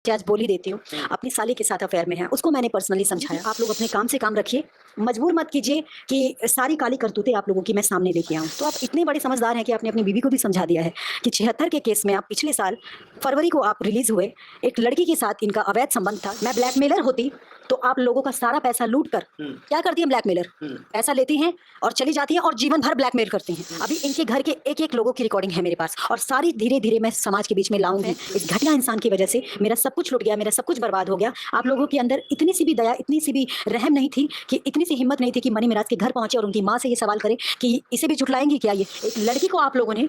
आज बोल ही देती हूँ, अपनी साली के साथ अफेयर में है, उसको मैंने पर्सनली समझाया, आप लोग अपने काम से काम रखिए, मजबूर मत कीजिए कि सारी काली करतूतें आप लोगों की मैं सामने लेके आऊँ। तो आप इतने बड़े समझदार हैं कि आपने अपनी बीवी को भी समझा दिया है कि 76 के केस में आप पिछले साल फरवरी को आप रिलीज हुए, एक लड़की के साथ इनका अवैध संबंध था। मैं ब्लैकमेलर होती तो आप लोगों का सारा पैसा लूट कर क्या करती है ब्लैकमेलर, पैसा लेती हैं और चली जाती है और जीवन भर ब्लैकमेल करती हैं। अभी इनके घर के एक एक लोगों की रिकॉर्डिंग है मेरे पास और सारी धीरे धीरे मैं समाज के बीच में लाऊंगी। इस घटिया इंसान की वजह से मेरा सब कुछ लुट गया, मेरा सब कुछ बर्बाद हो गया। आप लोगों के अंदर इतनी सी भी दया, इतनी सी भी रहम नहीं थी, कि इतनी सी हिम्मत नहीं थी कि मनी मिराज के घर पहुंचे और उनकी माँ से ये सवाल करे कि इसे भी झुठलाएंगी क्या। ये एक लड़की को आप लोगों ने,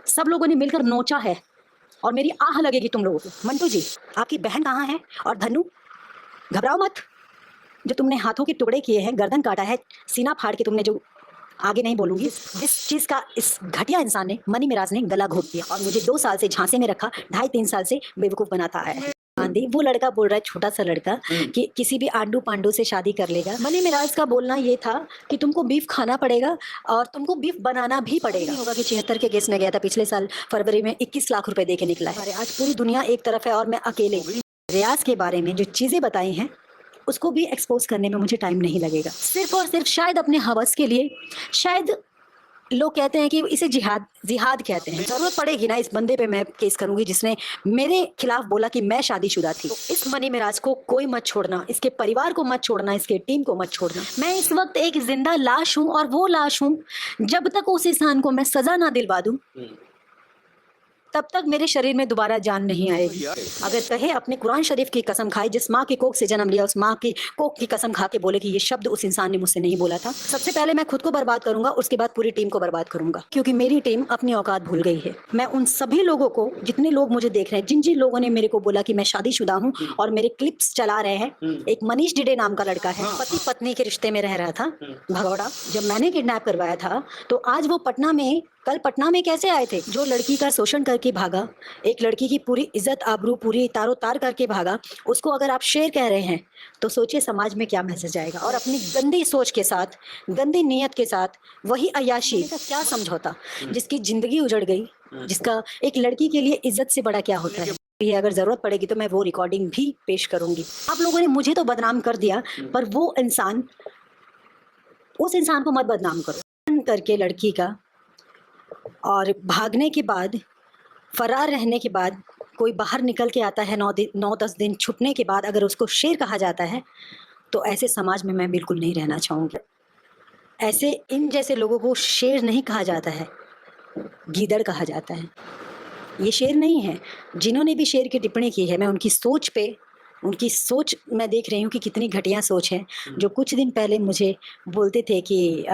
सब लोगों ने मिलकर नोचा है और मेरी आह लगेगी तुम लोगों को। मंटू जी, आपकी बहन कहाँ है? और धनु, घबराओ मत, जो तुमने हाथों के टुकड़े किए हैं, गर्दन काटा है, सीना फाड़ के तुमने जो, आगे नहीं बोलूंगी, जिस चीज का इस घटिया इंसान ने, मनी मिराज ने गला घोट दिया और मुझे 2 साल से झांसे में रखा, 2.5-3 साल से बेवकूफ बनाता है। गांधी वो लड़का बोल रहा है, छोटा सा लड़का, कि किसी भी आंडू पांडू से शादी कर लेगा। मनी मिराज का बोलना ये था कि तुमको बीफ खाना पड़ेगा और तुमको बीफ बनाना भी पड़ेगा। होगा कि 76 के केस में गया था पिछले साल फरवरी में, 21 लाख रुपए दे के निकला है। आज पूरी दुनिया एक तरफ है और मैं अकेले। रियाज के बारे में जो चीजें बताई हैं उसको भी एक्सपोज करने में मुझे टाइम नहीं लगेगा, सिर्फ और सिर्फ शायद अपने हवस के लिए। शायद लोग कहते हैं कि इसे जिहाद कहते हैं। जरूरत पड़ेगी ना, इस बंदे पे मैं केस करूंगी जिसने मेरे खिलाफ बोला कि मैं शादीशुदा थी। तो इस मनी मिराज को कोई मत छोड़ना, इसके परिवार को मत छोड़ना, इसके टीम को मत छोड़ना। मैं इस वक्त एक जिंदा लाश हूं और वो लाश हूं जब तक उस इंसान को मैं सजा ना दिलवा दूं तब तक मेरे शरीर में दोबारा जान नहीं आएगी। अगर कहे अपने कुरान शरीफ की कसम खाए, जिस माँ की कोख से जन्म लिया उस माँ की कोख की कसम खा के बोले कि ये शब्द उस इंसान ने मुझसे नहीं बोला था, सबसे पहले मैं खुद को बर्बाद करूंगा, उसके बाद पूरी टीम को बर्बाद करूंगा, क्योंकि मेरी टीम अपनी औकात भूल गई है। मैं उन सभी लोगों को, जितने लोग मुझे देख रहे हैं, जिन जिन लोगों ने मेरे को बोला कि मैं शादीशुदा हूँ और मेरे क्लिप्स चला रहे हैं, एक मनीष डिडे नाम का लड़का है, पति पत्नी के रिश्ते में रह रहा था भगौड़ा, जब मैंने किडनैप करवाया था तो आज वो पटना में, कल पटना में कैसे आए थे? जो लड़की का शोषण करके भागा, एक लड़की की पूरी इज्जत आबरू पूरी तारो तार करके भागा, उसको अगर आप शेर कह रहे हैं तो सोचिए समाज में क्या मैसेज आएगा। और अपनी गंदी सोच के साथ, गंदी नीयत के साथ, वही अय्याशी का क्या समझौता, जिसकी जिंदगी उजड़ गई, जिसका एक लड़की के लिए इज्जत से बड़ा क्या होता है। अगर जरूरत पड़ेगी तो मैं वो रिकॉर्डिंग भी पेश करूंगी। आप लोगों ने मुझे तो बदनाम कर दिया, पर वो इंसान, उस इंसान को मत बदनाम करो। करके लड़की का और भागने के बाद, फरार रहने के बाद, कोई बाहर निकल के आता है 9-10 दिन छुपने के बाद, अगर उसको शेर कहा जाता है तो ऐसे समाज में मैं बिल्कुल नहीं रहना चाहूँगी। ऐसे इन जैसे लोगों को शेर नहीं कहा जाता है, गीदड़ कहा जाता है। ये शेर नहीं है। जिन्होंने भी शेर की टिप्पणी की है, मैं उनकी सोच पे, उनकी सोच मैं देख रही हूँ कि कितनी घटिया सोच है। जो कुछ दिन पहले मुझे बोलते थे कि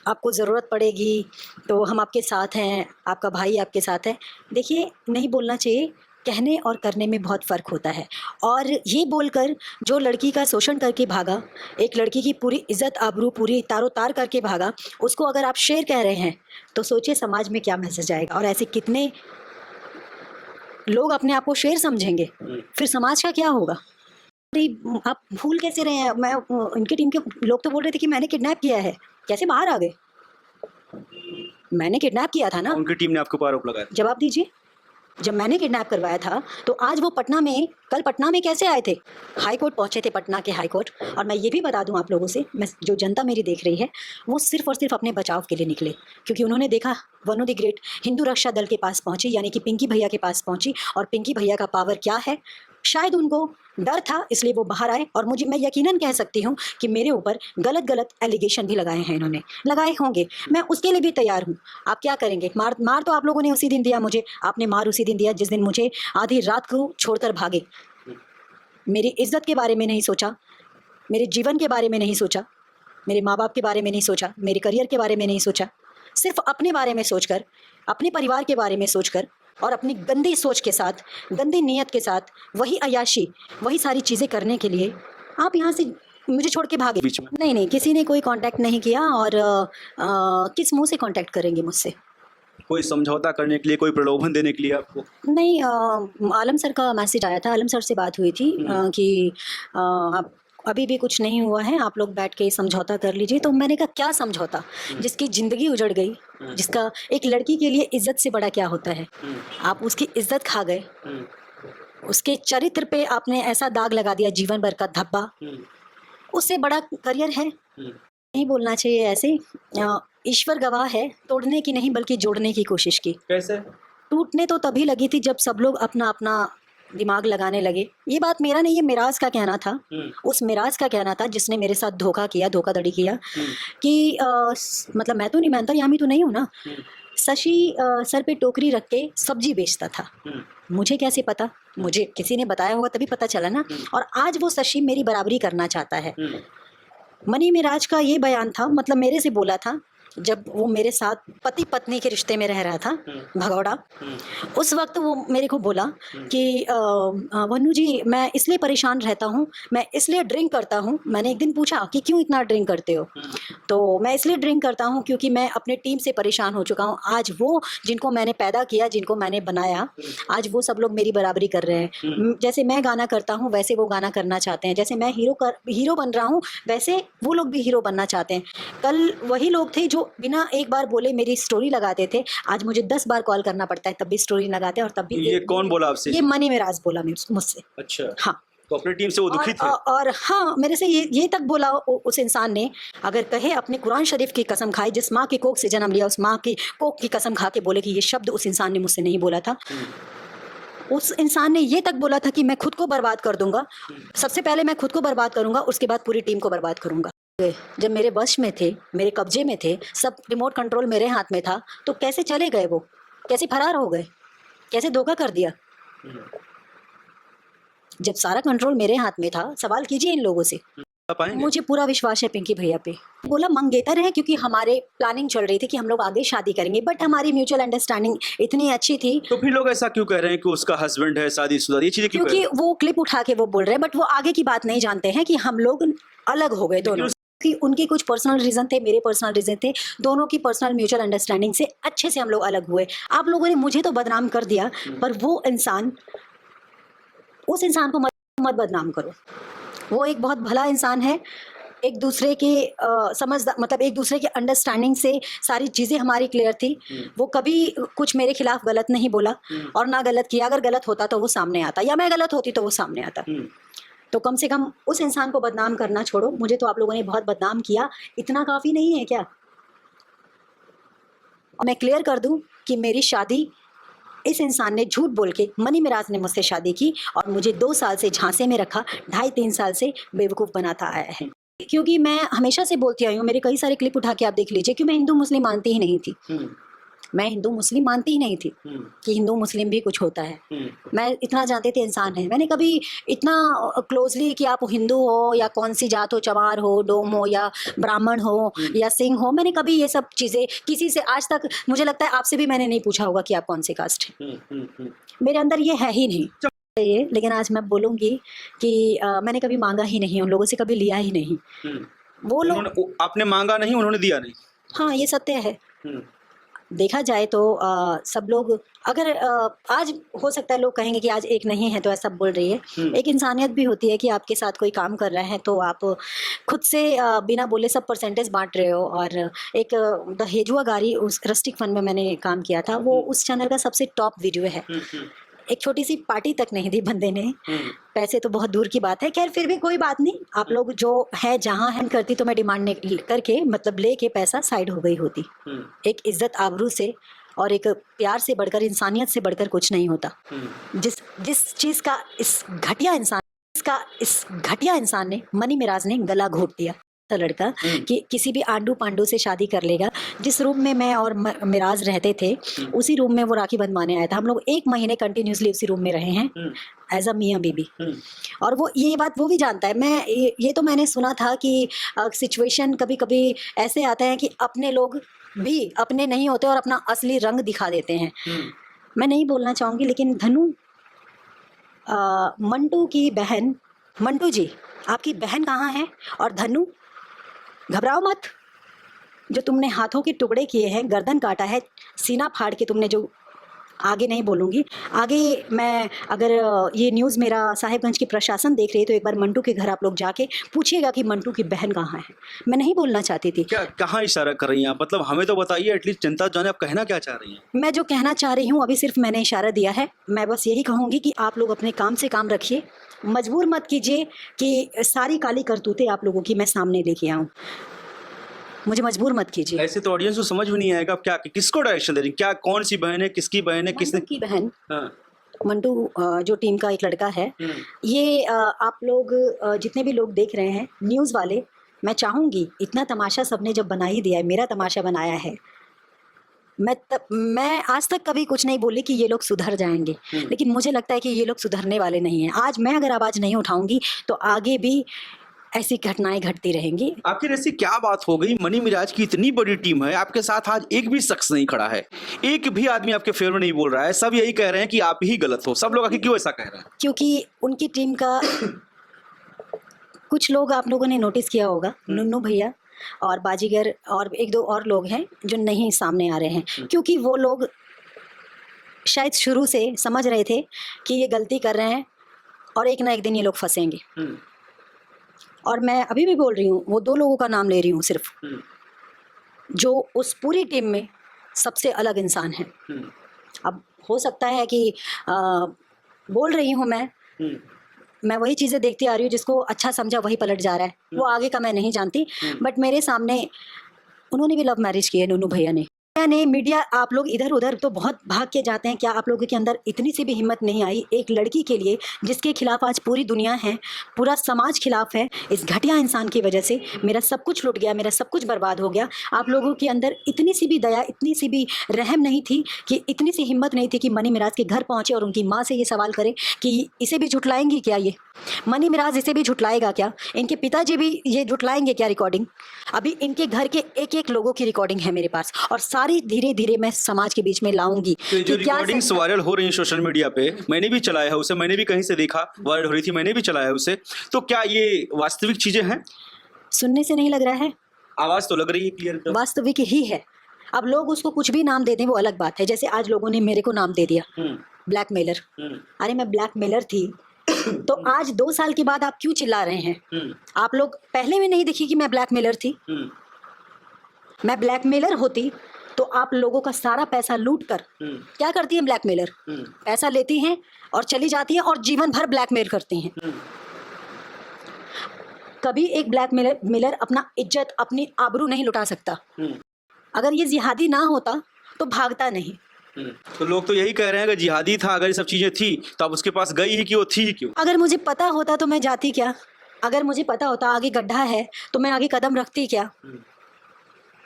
आपको ज़रूरत पड़ेगी तो हम आपके साथ हैं, आपका भाई आपके साथ है। देखिए, नहीं बोलना चाहिए, कहने और करने में बहुत फ़र्क होता है। और ये बोलकर जो लड़की का शोषण करके भागा, एक लड़की की पूरी इज़्ज़त आबरू पूरी तारो-तार करके भागा, उसको अगर आप शेर कह रहे हैं तो सोचिए समाज में क्या मैसेज आएगा। और ऐसे कितने लोग अपने आप को शेर समझेंगे, फिर समाज का क्या होगा? अरे, आप भूल कैसे रहे हैं? मैं इनकी टीम के लोग तो बोल रहे थे कि मैंने किडनैप किया है, कैसे बाहर आ गए? मैंने किडनैप किया था ना। उनकी टीम ने आपके ऊपर आरोप लगाया। जवाब दीजिए। जब मैंने किडनैप करवाया था तो आज वो पटना में, कल पटना में कैसे आए थे? हाई कोर्ट पहुंचे थे, पटना के हाई कोर्ट। और मैं ये भी बता दूं आप लोगों से, मैं, जो जनता मेरी देख रही है, वो सिर्फ और सिर्फ अपने बचाव के लिए निकले, क्योंकि उन्होंने देखा one of the great Hindu Raksha Dal के पास पहुंची, यानी कि पिंकी भैया के पास पहुंची, और पिंकी भैया का पावर क्या है। शायद उनको डर था, इसलिए वो बाहर आए। और मुझे, मैं यकीनन कह सकती हूँ कि मेरे ऊपर गलत गलत एलिगेशन भी लगाए हैं, इन्होंने लगाए होंगे, मैं उसके लिए भी तैयार हूँ। आप क्या करेंगे? मार तो आप लोगों ने उसी दिन दिया मुझे, आपने मार उसी दिन दिया जिस दिन मुझे आधी रात को छोड़कर भागे। मेरी इज्जत के बारे में नहीं सोचा, मेरे जीवन के बारे में नहीं सोचा, मेरे माँ बाप के बारे में नहीं सोचा, मेरे करियर के बारे में नहीं सोचा, सिर्फ अपने बारे में सोचकर, अपने परिवार के बारे में सोचकर, और अपनी गंदी सोच के साथ, गंदी नीयत के साथ, वही अय्याशी, वही सारी चीज़ें करने के लिए आप यहाँ से मुझे छोड़ के भागे। बीच में नहीं, किसी ने कोई कांटेक्ट नहीं किया। और किस मुंह से कांटेक्ट करेंगे मुझसे? कोई समझौता करने के लिए, कोई प्रलोभन देने के लिए आपको? नहीं, आलम सर का मैसेज आया था, आलम सर से बात हुई थी कि आप, अभी भी कुछ नहीं हुआ है, आप लोग बैठ के समझौता कर लीजिए। तो मैंने कहा क्या समझौता, जिसकी ज़िंदगी उजड़ गई, जिसका एक लड़की के लिए इज्जत से बड़ा क्या होता है। आप उसकी इज्जत खा गए, उसके चरित्र पे आपने ऐसा दाग लगा दिया, जीवन भर का धब्बा। उससे बड़ा करियर है नहीं बोलना चाहिए ऐसे। ईश्वर गवाह है, तोड़ने की नहीं बल्कि जोड़ने की कोशिश की। कैसे? टूटने तो तभी लगी थी जब सब लोग अपना अपना दिमाग लगाने लगे। ये बात मेरा नहीं, ये मिराज का कहना था। उस मिराज का कहना था जिसने मेरे साथ धोखा किया, धोखाधड़ी किया कि मतलब मैं तो नहीं मानता, यामी तो नहीं हूँ ना। शशि सर पे टोकरी रख के सब्जी बेचता था। मुझे कैसे पता? मुझे किसी ने बताया होगा तभी पता चला ना। और आज वो शशि मेरी बराबरी करना चाहता है। मनी मिराज का ये बयान था, मतलब मेरे से बोला था जब वो मेरे साथ पति पत्नी के रिश्ते में रह रहा था भगौड़ा। उस वक्त वो मेरे को बोला कि वन्नू जी मैं इसलिए परेशान रहता हूँ, मैं इसलिए ड्रिंक करता हूँ। मैंने एक दिन पूछा कि क्यों इतना ड्रिंक करते हो? तो मैं इसलिए ड्रिंक करता हूँ क्योंकि मैं अपने टीम से परेशान हो चुका हूँ। आज वो जिनको मैंने पैदा किया, जिनको मैंने बनाया, आज वो सब लोग मेरी बराबरी कर रहे हैं। जैसे मैं गाना करता हूँ वैसे वो गाना करना चाहते हैं। जैसे मैं हीरो बन रहा हूँ वैसे वो लोग भी हीरो बनना चाहते हैं। कल वही लोग थे जो बिना एक बार बोले मेरी स्टोरी लगाते थे, आज मुझे 10 बार कॉल करना पड़ता है तब भी स्टोरी लगाते हैं। और तब भी ये कौन बोला आपसे? ये मनी मिराज बोला मुझसे। अच्छा। हाँ, तो अपनी टीम से वो दुखी थे? और हाँ, मेरे से ये तक बोला उस इंसान ने, अगर कहे अपने कुरान शरीफ की कसम खाए, जिस माँ की कोख से जन्म लिया उस माँ की कोख की कसम खा के बोले कि ये शब्द उस इंसान ने मुझसे नहीं बोला था। उस इंसान ने ये तक बोला था कि मैं खुद को बर्बाद कर दूंगा। सबसे पहले मैं खुद को बर्बाद करूंगा, उसके बाद पूरी टीम को बर्बाद करूंगा। जब मेरे वश में थे, मेरे कब्जे में थे, सब रिमोट कंट्रोल मेरे हाथ में था, तो कैसे चले गए वो? कैसे फरार हो गए? कैसे धोखा कर दिया? जब सारा कंट्रोल मेरे हाथ में था, सवाल कीजिए इन लोगों से। मुझे पूरा विश्वास है पिंकी भैया पे। बोला मंगेतर है क्योंकि हमारे प्लानिंग चल रही थी कि हम लोग आगे शादी करेंगे, बट हमारी म्यूचुअल अंडरस्टैंडिंग इतनी अच्छी थी। तो फिर लोग ऐसा क्यों कह रहे हैं कि उसका हस्बैंड है, शादीशुदा, ये चीजें क्यों कह रहे क्योंकि वो क्लिप उठा के वो बोल रहे हैं, बट वो आगे की बात नहीं जानते हैं कि हम लोग अलग हो गए दोनों। कि उनके कुछ पर्सनल रीजन थे, मेरे पर्सनल रीजन थे, दोनों की पर्सनल म्यूचुअल अंडरस्टैंडिंग से अच्छे से हम लोग अलग हुए। आप लोगों ने मुझे तो बदनाम कर दिया, पर वो इंसान, उस इंसान को मत बदनाम करो। वो एक बहुत भला इंसान है। एक दूसरे के समझदार, मतलब एक दूसरे के अंडरस्टैंडिंग से सारी चीज़ें हमारी क्लियर थी। वो कभी कुछ मेरे खिलाफ गलत नहीं बोला और ना गलत किया। अगर गलत होता तो वो सामने आता, या मैं गलत होती तो वो सामने आता। तो कम से कम उस इंसान को बदनाम करना छोड़ो। मुझे तो आप लोगों ने बहुत बदनाम किया, इतना काफ़ी नहीं है क्या? और मैं क्लियर कर दूं कि मेरी शादी इस इंसान ने झूठ बोल के, मनी मिराज ने मुझसे शादी की और मुझे 2 साल से झांसे में रखा, 2.5-3 साल से बेवकूफ़ बनाता आया है। क्योंकि मैं हमेशा से बोलती आई हूँ, मेरे कई सारे क्लिप उठा के आप देख लीजिए कि मैं हिंदू मुस्लिम मानती ही नहीं थी। मैं हिंदू मुस्लिम मानती ही नहीं थी कि हिंदू मुस्लिम भी कुछ होता है। मैं इतना जानती थी इंसान है। मैंने कभी इतना क्लोजली कि आप हिंदू हो या कौन सी जात हो, चमार हो, डोम हो या ब्राह्मण हो या सिंह हो, मैंने कभी ये सब चीज़ें किसी से आज तक, मुझे लगता है आपसे भी मैंने नहीं पूछा होगा कि आप कौन से कास्ट हैं। मेरे अंदर ये है ही नहीं ये। लेकिन आज मैं बोलूँगी कि मैंने कभी मांगा ही नहीं, उन लोगों से कभी लिया ही नहीं। वो लोग, आपने मांगा नहीं, उन्होंने दिया नहीं। हाँ, ये सत्य है। देखा जाए तो सब लोग, अगर आज हो सकता है लोग कहेंगे कि आज एक नहीं है तो ऐसा बोल रही है। एक इंसानियत भी होती है कि आपके साथ कोई काम कर रहा है तो आप खुद से बिना बोले सब परसेंटेज बांट रहे हो। और एक दहेजुआ गाड़ी, उस रस्टिक फन में मैंने काम किया था, वो उस चैनल का सबसे टॉप वीडियो है। एक छोटी सी पार्टी तक नहीं दी बंदे ने, पैसे तो बहुत दूर की बात है। खैर फिर भी कोई बात नहीं, आप लोग जो है जहाँ है करती तो मैं डिमांड करके, मतलब लेके पैसा साइड हो गई होती। एक इज्जत आबरू से और एक प्यार से बढ़कर, इंसानियत से बढ़कर कुछ नहीं होता। जिस चीज़ का इस घटिया इंसान ने, मनी मिराज ने गला घोट दिया लड़का कि किसी भी आंडू पांडू से शादी कर लेगा। जिस रूम में मैं और मिराज रहते थे उसी रूम में वो राखी बंधवाने आया था। हम लोग 1 महीने कंटिन्यूसली उसी रूम में रहे हैं एज अ मियाँ बीबी। और वो ये बात वो भी जानता है। मैं ये तो मैंने सुना था कि सिचुएशन कभी कभी ऐसे आता है कि अपने लोग भी अपने नहीं होते और अपना असली रंग दिखा देते हैं। मैं नहीं बोलना चाहूँगी, लेकिन धनु, मंटू की बहन, मंटू जी आपकी बहन कहाँ है? और धनु, घबराओ मत। जो तुमने हाथों के टुकड़े किए हैं, गर्दन काटा है, सीना फाड़ के तुमने जो आगे नहीं बोलूँगी। आगे मैं अगर ये न्यूज़ मेरा साहिबगंज की प्रशासन देख रही है तो एक बार मंटू के घर आप लोग जाके पूछिएगा कि मंटू की बहन कहाँ है। मैं नहीं बोलना चाहती थी। क्या कहाँ इशारा कर रही हैं आप? मतलब हमें तो बताइए, एटलीस्ट जनता जाने आप कहना क्या चाह रही हैं? मैं जो कहना चाह रही हूँ अभी सिर्फ मैंने इशारा दिया है। मैं बस यही कहूँगी कि आप लोग अपने काम से काम रखिए, मजबूर मत कीजिए कि सारी काली करतूतें आप लोगों की मैं सामने लेके आऊँ। मुझे मजबूर मत कीजिए। ऐसे तो ऑडियंस को समझ में नहीं आएगा आप क्या किसको डायरेक्शन दे रही हैं? क्या कौन सी बहन है, किसकी बहन है, किसने? मंटू की बहन, हाँ। मंटू जो टीम का एक लड़का है, ये आप लोग जितने भी लोग देख रहे हैं न्यूज़ वाले, मैं चाहूँगी इतना तमाशा सबने जब बना ही दिया है, मेरा तमाशा बनाया है, मैं आज तक कभी कुछ नहीं बोली कि ये लोग सुधर जाएंगे, लेकिन मुझे लगता है कि ये लोग सुधरने वाले नहीं हैं। आज मैं अगर आवाज़ नहीं उठाऊंगी तो आगे भी ऐसी घटनाएं घटती रहेंगी। आखिर ऐसी क्या बात हो गई? मनी मिराज की इतनी बड़ी टीम है, आपके साथ आज एक भी शख्स नहीं खड़ा है, एक भी आदमी आपके फेवर में नहीं बोल रहा है, सब यही कह रहे हैं कि आप ही गलत हो। सब लोग आखिर क्यों ऐसा कह रहे हैं? क्योंकि उनकी टीम का कुछ लोग आप लोगों ने नोटिस किया होगा, नुन्नू भैया और बाजीगर और एक दो और लोग हैं जो नहीं सामने आ रहे हैं, क्योंकि वो लोग शायद शुरू से समझ रहे थे कि ये गलती कर रहे हैं और एक ना एक दिन ये लोग फंसेंगे। और मैं अभी भी बोल रही हूँ, वो दो लोगों का नाम ले रही हूँ सिर्फ, जो उस पूरी टीम में सबसे अलग इंसान है। अब हो सकता है कि बोल रही हूँ मैं वही चीज़ें देखती आ रही हूँ, जिसको अच्छा समझा वही पलट जा रहा है। वो आगे का मैं नहीं जानती, बट मेरे सामने उन्होंने भी लव मैरिज की है, नुनू भैया ने। मीडिया आप लोग इधर उधर तो बहुत भाग के जाते हैं, क्या आप लोगों के अंदर इतनी सी भी हिम्मत नहीं आई एक लड़की के लिए जिसके खिलाफ आज पूरी दुनिया है, पूरा समाज खिलाफ है? इस घटिया इंसान की वजह से मेरा सब कुछ लुट गया, मेरा सब कुछ बर्बाद हो गया। आप लोगों के अंदर इतनी सी भी दया, इतनी सी भी रहम नहीं थी, कि इतनी सी हिम्मत नहीं थी कि मनी मिराज के घर पहुँचे और उनकी माँ से ये सवाल करे कि इसे भी झुटलाएंगी क्या? ये मनी मिराज इसे भी झुटलाएगा क्या? इनके पिताजी भी ये झुटलाएंगे क्या रिकॉर्डिंग? अभी इनके घर के एक एक लोगों की रिकॉर्डिंग है मेरे पास, और सारी धीरे धीरे मैं समाज के बीच में लाऊंगी। तो जो रिकॉर्डिंग्स वायरल हो रही हैं सोशल मीडिया पे, मैंने भी चलाया है उसे, मैंने भी कहीं से देखा वायरल हो रही थी, मैंने भी चलाया है उसे, तो क्या ये वास्तविक चीजें हैं? सुनने से नहीं लग रहा है, आवाज तो लग रही है क्लियर, वास्तविक ही है। अब लोग उसको कुछ भी नाम दे दें वो अलग बात है। जैसे आज लोगों ने मेरे को नाम दे दिया ब्लैकमेलर। अरे मैं ब्लैकमेलर थी तो आज 2 साल के बाद आप क्यों चिल्ला रहे हैं? आप लोग पहले में नहीं देखी कि मैं ब्लैकमेलर थी? मैं ब्लैकमेलर होती तो आप लोगों का सारा पैसा लूट कर क्या करती है ब्लैकमेलर? पैसा लेती हैं और चली जाती हैं और जीवन भर ब्लैकमेल करती हैं। कभी एक ब्लैकमेलर अपना इज्जत, अपनी आबरू नहीं लुटा सकता। अगर ये जिहादी ना होता तो भागता नहीं। तो लोग तो यही कह रहे हैं कि जिहादी था, अगर ये सब चीजें थी तो आप उसके पास गई ही क्यों, थी ही क्यों? अगर मुझे पता होता तो मैं जाती क्या? अगर मुझे पता होता आगे गड्ढा है तो मैं आगे कदम रखती क्या?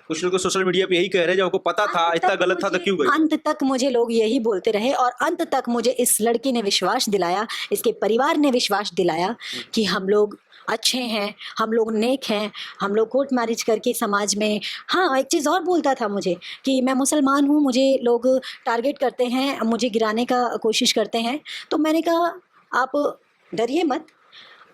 कुछ लोग सोशल मीडिया पे यही कह रहे हैं, जब आपको पता था इतना गलत था तो क्यों गई? अंत तक मुझे लोग यही बोलते रहे और अंत तक मुझे इस लड़की ने विश्वास दिलाया, इसके परिवार ने विश्वास दिलाया कि हम लोग अच्छे हैं, हम लोग नेक हैं, हम लोग कोर्ट मैरिज करके समाज में। हाँ, एक चीज़ और बोलता था मुझे कि मैं मुसलमान हूँ, मुझे लोग टारगेट करते हैं, मुझे गिराने का कोशिश करते हैं। तो मैंने कहा आप डरिए मत,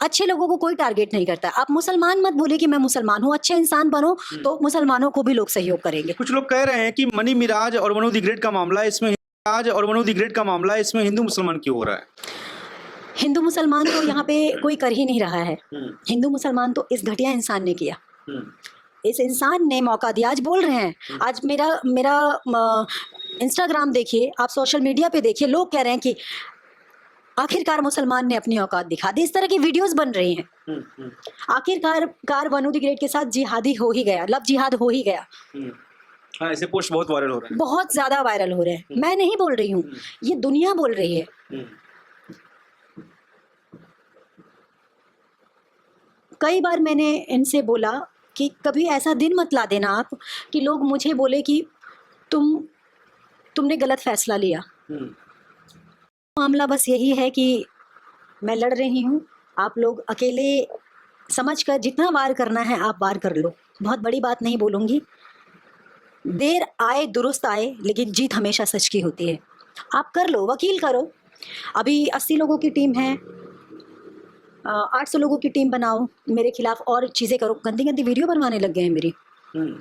अच्छे लोगों को कोई टारगेट नहीं करता। आप मुसलमान मत बोलिए कि मैं मुसलमान हूँ, अच्छे इंसान बनो तो मुसलमानों को भी लोग सहयोग करेंगे। कुछ लोग कह रहे हैं कि मनी मिराज और मनू दी ग्रेट का मामला है, इसमें हिंदू मुसलमान क्यों हो रहा है? हिंदू मुसलमान तो यहाँ पे कोई कर ही नहीं रहा है। हिंदू मुसलमान तो इस घटिया इंसान ने किया। इस इंसान ने मौका दिया। आज बोल रहे हैं, आज मेरा इंस्टाग्राम देखिए, आप सोशल मीडिया पे देखिए, लोग कह रहे हैं कि आखिरकार मुसलमान ने अपनी औकात दिखा दी। इस तरह की वीडियोस बन रही हैं। आखिरकार मनू दी ग्रेट के साथ जिहादी हो ही गया, लव जिहाद हो ही गया। हाँ, ऐसे पोस्ट बहुत वायरल हो रहे हैं, बहुत ज्यादा वायरल हो रहे हैं। मैं नहीं बोल रही हूँ, ये दुनिया बोल रही है। कई बार मैंने इनसे बोला कि कभी ऐसा दिन मत ला देना आप कि लोग मुझे बोले कि तुमने गलत फैसला लिया। मामला बस यही है कि मैं लड़ रही हूँ, आप लोग अकेले समझकर जितना वार करना है आप वार कर लो। बहुत बड़ी बात नहीं बोलूँगी, देर आए दुरुस्त आए, लेकिन जीत हमेशा सच की होती है। आप कर लो, वकील करो। अभी 80 लोगों की टीम है, 800 लोगों की टीम बनाओ, मेरे खिलाफ और चीज़ें करो। गंदी गंदी वीडियो बनवाने लग गए हैं मेरी।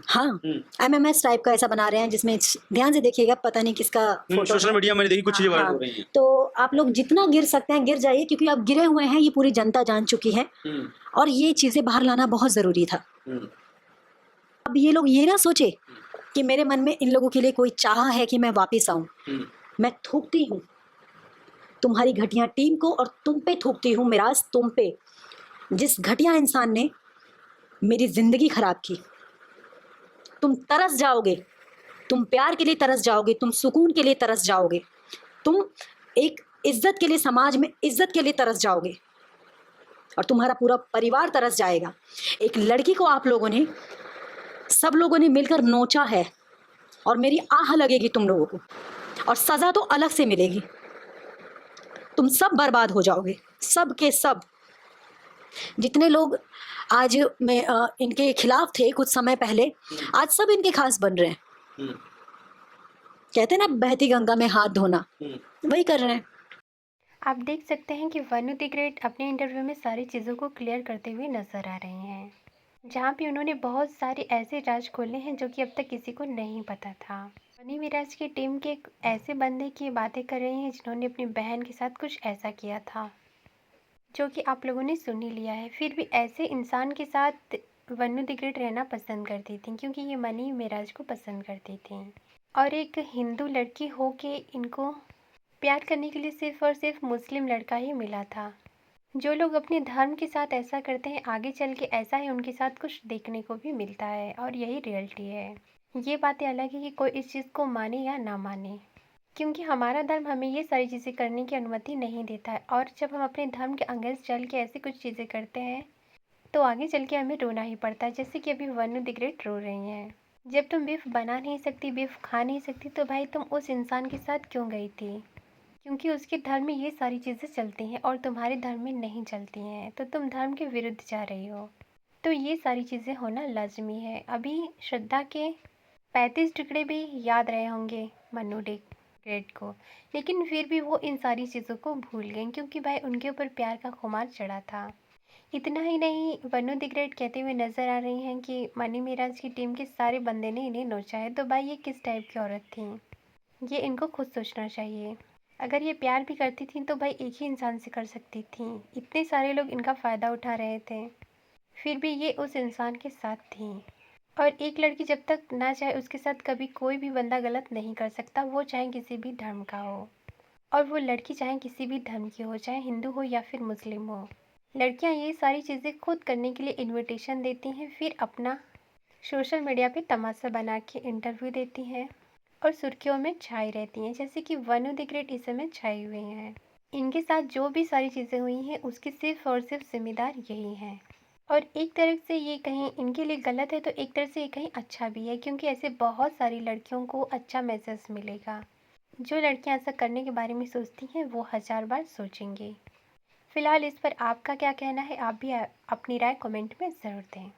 हाँ, एमएमएस टाइप का ऐसा बना रहे हैं जिसमें ध्यान से देखिएगा, पता नहीं किसका फोटो सोशल है। मीडिया मैंने देखी कुछ चीजें वायरल हाँ, हो रही हैं। तो आप लोग जितना गिर सकते हैं गिर जाइए, क्योंकि आप गिरे हुए हैं, ये पूरी जनता जान चुकी है और ये चीजें बाहर लाना बहुत जरूरी था। अब ये लोग ये ना सोचे कि मेरे मन में इन लोगों के लिए कोई चाह है कि मैं वापस आऊं। मैं थूकती हूँ तुम्हारी घटिया टीम को और तुम पे थूकती हूँ मिराज, तुम पे, जिस घटिया इंसान ने मेरी जिंदगी खराब की। तुम तरस जाओगे, तुम प्यार के लिए तरस जाओगे, तुम सुकून के लिए तरस जाओगे, तुम एक इज्जत के लिए, समाज में इज्जत के लिए तरस जाओगे और तुम्हारा पूरा परिवार तरस जाएगा। एक लड़की को आप लोगों ने, सब लोगों ने मिलकर नोचा है और मेरी आह लगेगी तुम लोगों को, और सजा तो अलग से मिलेगी। तुम सब बर्बाद हो जाओगे, सब के सब। जितने लोग आज में इनके खिलाफ थे कुछ समय पहले, आज सब इनके खास बन रहे हैं। कहते हैं ना, बहती गंगा में हाथ धोना, वही कर रहे हैं। आप देख सकते हैं कि वनु द ग्रेट अपने इंटरव्यू में सारी चीज़ों को क्लियर करते हुए नजर आ रहे हैं, जहाँ पे उन्होंने बहुत सारे ऐसे राज खोले हैं जो कि अब तक किसी को नहीं पता था। मनी मिराज की टीम के एक ऐसे बंदे की बातें कर रहे हैं जिन्होंने अपनी बहन के साथ कुछ ऐसा किया था जो कि आप लोगों ने सुन ही लिया है। फिर भी ऐसे इंसान के साथ वनु द ग्रेट रहना पसंद करती थी, क्योंकि ये मनी मिराज को पसंद करती थी। और एक हिंदू लड़की हो के इनको प्यार करने के लिए सिर्फ और सिर्फ मुस्लिम लड़का ही मिला था। जो लोग अपने धर्म के साथ ऐसा करते हैं, आगे चल के ऐसा ही उनके साथ कुछ देखने को भी मिलता है, और यही रियलिटी है। ये बातें अलग है कि कोई इस चीज़ को माने या ना माने, क्योंकि हमारा धर्म हमें ये सारी चीज़ें करने की अनुमति नहीं देता है। और जब हम अपने धर्म के अगेंस्ट चल के ऐसी कुछ चीज़ें करते हैं तो आगे चल के हमें रोना ही पड़ता है, जैसे कि अभी वनु द ग्रेट रो रही हैं। जब तुम बीफ बना नहीं सकती, बीफ खा नहीं सकती, तो भाई तुम उस इंसान के साथ क्यों गई थी? क्योंकि उसके धर्म में ये सारी चीज़ें चलती हैं और तुम्हारे धर्म में नहीं चलती हैं, तो तुम धर्म के विरुद्ध जा रही हो। तो ये सारी चीज़ें होना लाजमी है। अभी श्रद्धा के 35 टुकड़े भी याद रहे होंगे मनु द ग्रेट को, लेकिन फिर भी वो इन सारी चीज़ों को भूल गए, क्योंकि भाई उनके ऊपर प्यार का खुमार चढ़ा था। इतना ही नहीं, वनु द ग्रेट कहते हुए नजर आ रही हैं कि मनी मिराज की टीम के सारे बंदे ने इन्हें नोचा है। तो भाई ये किस टाइप की औरत थी, ये इनको खुद सोचना चाहिए। अगर ये प्यार भी करती थी तो भाई एक ही इंसान से कर सकती थी। इतने सारे लोग इनका फ़ायदा उठा रहे थे, फिर भी ये उस इंसान के साथ थी। और एक लड़की जब तक ना चाहे, उसके साथ कभी कोई भी बंदा गलत नहीं कर सकता, वो चाहे किसी भी धर्म का हो, और वो लड़की चाहे किसी भी धर्म की हो, चाहे हिंदू हो या फिर मुस्लिम हो। लड़कियां ये सारी चीज़ें खुद करने के लिए इनविटेशन देती हैं, फिर अपना सोशल मीडिया पे तमाशा बना के इंटरव्यू देती हैं और सुर्खियों में छाई रहती हैं, जैसे कि वनु द ग्रेट इस समय छाई हुई हैं। इनके साथ जो भी सारी चीज़ें हुई हैं उसकी सिर्फ और सिर्फ जिम्मेदार यही हैं। और एक तरह से ये कहीं इनके लिए गलत है तो एक तरह से ये कहीं अच्छा भी है, क्योंकि ऐसे बहुत सारी लड़कियों को अच्छा मैसेज मिलेगा। जो लड़कियां ऐसा करने के बारे में सोचती हैं वो 1000 बार सोचेंगी। फिलहाल इस पर आपका क्या कहना है, आप भी अपनी राय कमेंट में ज़रूर दें।